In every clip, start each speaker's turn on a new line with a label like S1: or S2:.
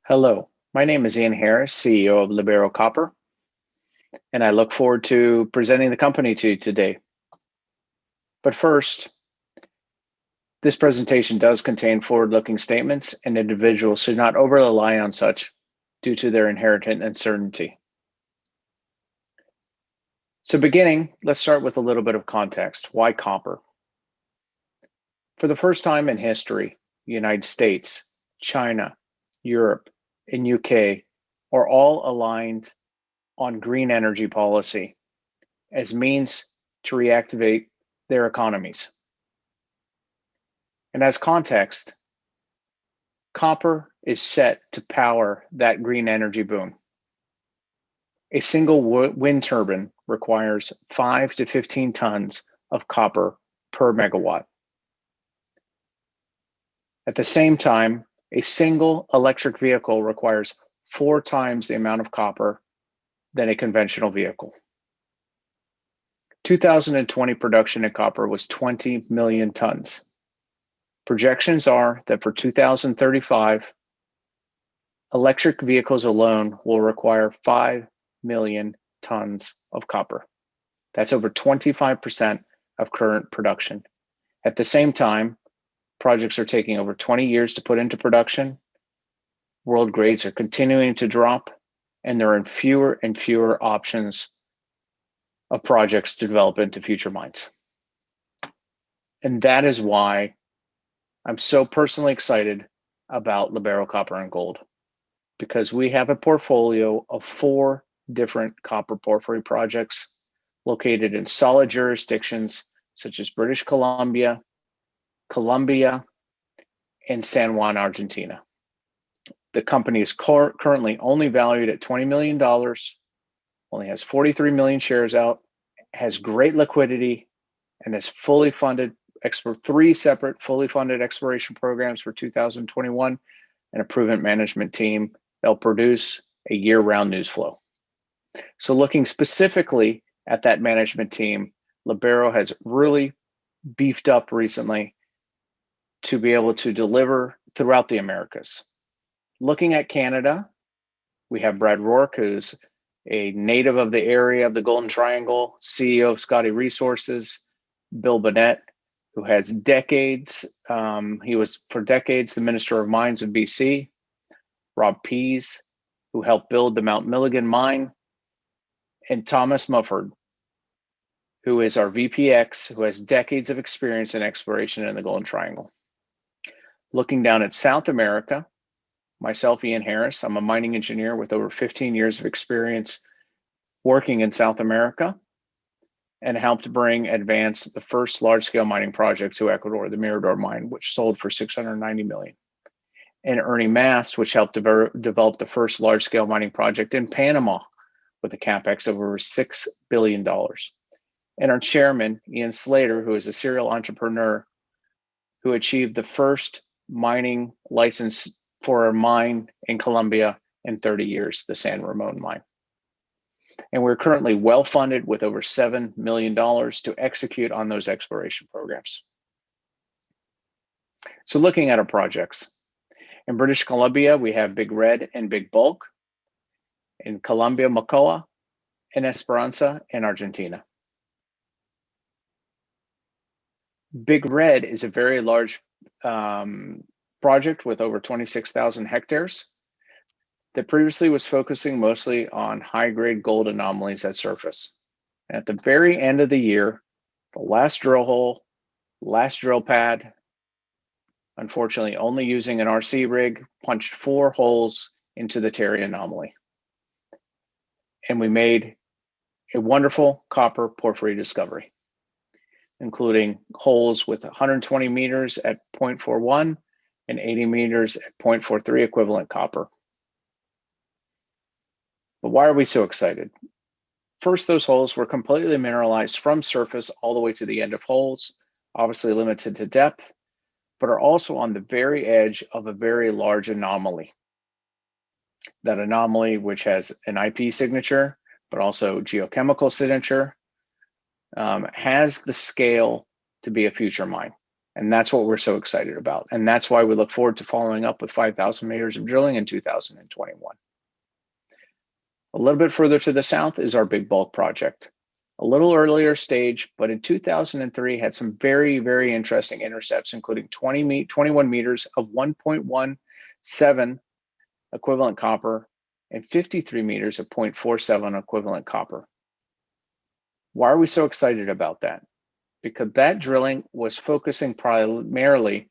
S1: Hello, my name is Ian Harris, CEO of Libero Copper, and I look forward to presenting the company to you today. But first, this presentation does contain forward-looking statements, and individuals should not over-rely on such due to their inherent uncertainty. So beginning, let's start with a little bit of context. Why copper? For the first time in history, the United States, China, Europe, and UK are all aligned on green energy policy as means to reactivate their economies. And as context, copper is set to power that green energy boom. A single wind turbine requires 5 to 15 tons of copper per megawatt. At the same time, a single electric vehicle requires 4 times the amount of copper than a conventional vehicle. 2020 production in copper was 20 million tons. Projections are that for 2035, electric vehicles alone will require 5 million tons of copper. That's over 25% of current production. At the same time, projects are taking over 20 years to put into production. World grades are continuing to drop, and there are fewer and fewer options of projects to develop into future mines. And that is why I'm so personally excited about Libero Copper and Gold, because we have a portfolio of 4 different copper porphyry projects located in solid jurisdictions such as British Columbia, Colombia, and San Juan, Argentina. The company is currently only valued at $20 million, only has 43 million shares out, has great liquidity, and is fully funded, 3 separate fully funded exploration programs for 2021, and a proven management team that will produce a year-round news flow. So looking specifically at that management team, Libero has really beefed up recently to be able to deliver throughout the Americas. Looking at Canada, we have Brad Rourke, who's a native of the area of the Golden Triangle, CEO of Scotty Resources, Bill Bennett, who has decades, he was for decades the Minister of Mines of BC, Rob Pease, who helped build the Mount Milligan mine, and Thomas Mufford, who is our VPX, who has decades of experience in exploration in the Golden Triangle. Looking down at South America, myself, Ian Harris, I'm a mining engineer with over 15 years of experience working in South America and helped advance the first large-scale mining project to Ecuador, the Mirador mine, which sold for $690 million. And Ernie Mast, which helped develop the first large-scale mining project in Panama with a capex of over $6 billion. And our chairman, Ian Slater, who is a serial entrepreneur who achieved the first mining license for a mine in Colombia in 30 years, the San Ramon mine. And we're currently well-funded with over $7 million to execute on those exploration programs. So looking at our projects, in British Columbia, we have Big Red and Big Bulk. In Colombia, Mocoa, and Esperanza in Argentina. Big Red is a very large project with over 26,000 hectares that previously was focusing mostly on high-grade gold anomalies at surface. And at the very end of the year, the last drill hole, last drill pad, unfortunately only using an RC rig, punched 4 holes into the Terry anomaly. And we made a wonderful copper porphyry discovery, including holes with 120 meters at 0.41 and 80 meters at 0.43 equivalent copper. But why are we so excited? First, those holes were completely mineralized from surface all the way to the end of holes, obviously limited to depth, but are also on the very edge of a very large anomaly. That anomaly, which has an IP signature, but also geochemical signature, has the scale to be a future mine. And that's what we're so excited about. And that's why we look forward to following up with 5,000 meters of drilling in 2021. A little bit further to the south is our big bulk project. A little earlier stage, but in 2003 had some very, very interesting intercepts, including 21 meters of 1.17 equivalent copper and 53 meters of 0.47 equivalent copper. Why are we so excited about that? Because that drilling was focusing primarily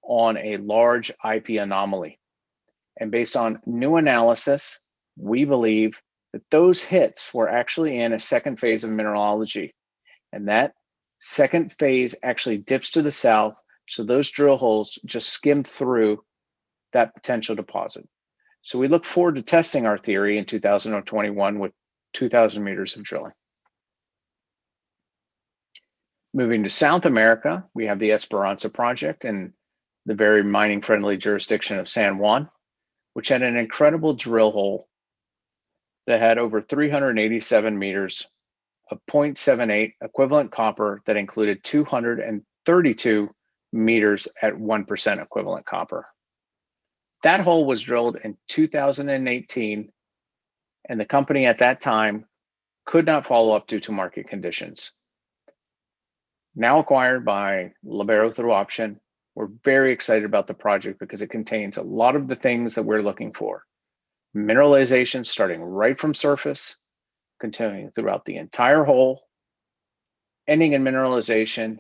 S1: on a large IP anomaly. And based on new analysis, we believe that those hits were actually in a second phase of mineralogy. And that second phase actually dips to the south. So those drill holes just skimmed through that potential deposit. So we look forward to testing our theory in 2021 with 2,000 meters of drilling. Moving to South America, we have the Esperanza project in the very mining-friendly jurisdiction of San Juan, which had an incredible drill hole that had over 387 meters of 0.78 equivalent copper that included 232 meters at 1% equivalent copper. That hole was drilled in 2018, and the company at that time could not follow up due to market conditions. Now acquired by Libero through option, we're very excited about the project because it contains a lot of the things that we're looking for. Mineralization starting right from surface, continuing throughout the entire hole, ending in mineralization,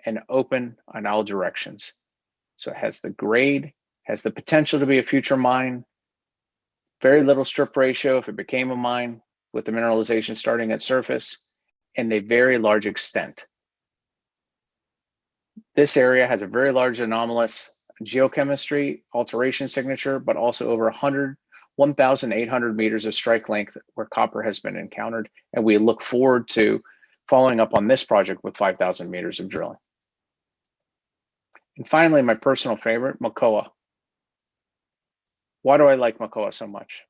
S1: and open on all directions. So it has the grade, has the potential to be a future mine, very little strip ratio if it became a mine, with the mineralization starting at surface, and a very large extent. This area has a very large anomalous geochemistry alteration signature, but also over 1,800 meters of strike length where copper has been encountered. And we look forward to following up on this project with 5,000 meters of drilling. And finally, my personal favorite, Mocoa. Why do I like Mocoa so much?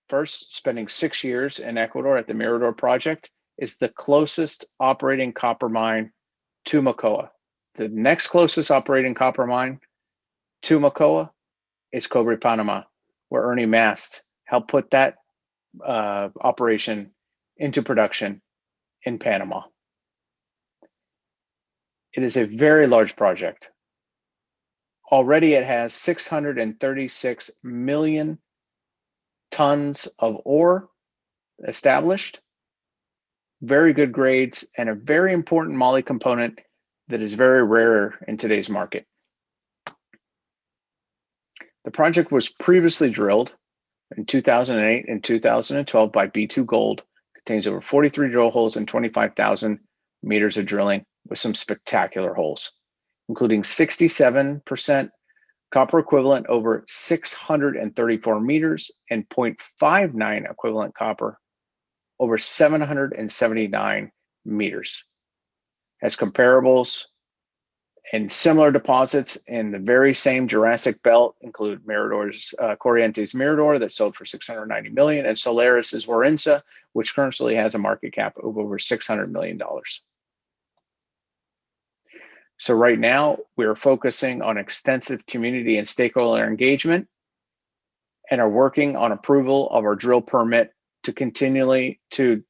S1: First, spending 6 years in Ecuador at the Mirador project is the closest operating copper mine to Mocoa. The next closest operating copper mine to Mocoa is Cobre Panama, where Ernie Mast helped put that operation into production in Panama. It is a very large project. Already it has 636 million tons of ore established, very good grades, and a very important moly component that is very rare in today's market. The project was previously drilled in 2008 and 2012 by B2 Gold, contains over 43 drill holes and 25,000 meters of drilling with some spectacular holes, including 67% copper equivalent over 634 meters and 0.59 equivalent copper over 779 meters. As comparables and similar deposits in the very same Jurassic belt include Mirador's Corrientes Mirador that sold for 690 million, and Solaris's Warintza, which currently has a market cap of over $600 million. So right now we're focusing on extensive community and stakeholder engagement and are working on approval of our drill permit to continue to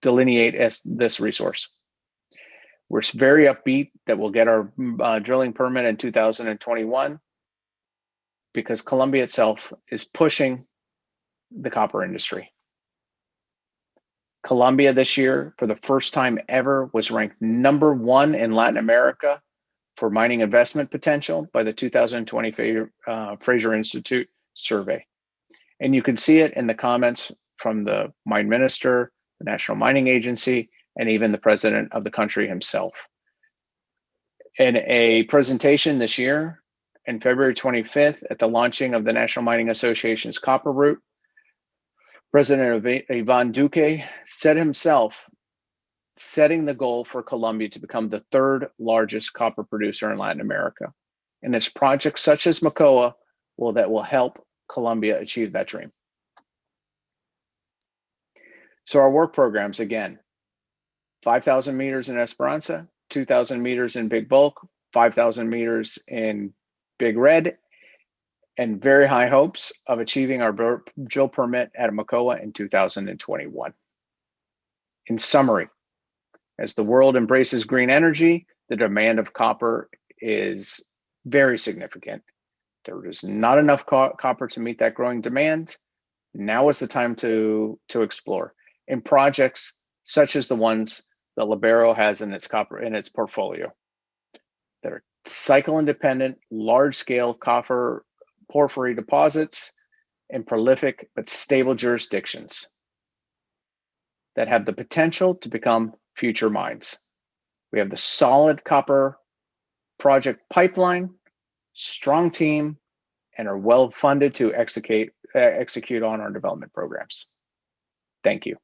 S1: delineate this resource. We're very upbeat that we'll get our drilling permit in 2021 because Colombia itself is pushing the copper industry. Colombia this year, for the first time ever, was ranked #1 in Latin America for mining investment potential by the 2020 Fraser Institute survey. And you can see it in the comments from the mine minister, the National Mining Agency, and even the president of the country himself. In a presentation this year, on February 25th, at the launching of the National Mining Association's Copper Route, President Iván Duque said himself, setting the goal for Colombia to become the 3rd largest copper producer in Latin America. And it's projects such as Mocoa that will help Colombia achieve that dream. So our work programs, again, 5,000 meters in Esperanza, 2,000 meters in Big Bulk, 5,000 meters in Big Red, and very high hopes of achieving our drill permit at Mocoa in 2021. In summary, as the world embraces green energy, the demand of copper is very significant. There is not enough copper to meet that growing demand. Now is the time to explore in projects such as the ones that Libero has in its portfolio that are cycle independent, large scale copper porphyry deposits in prolific but stable jurisdictions that have the potential to become future mines. We have the solid copper project pipeline, strong team, and are well funded to execute on our development programs. Thank you.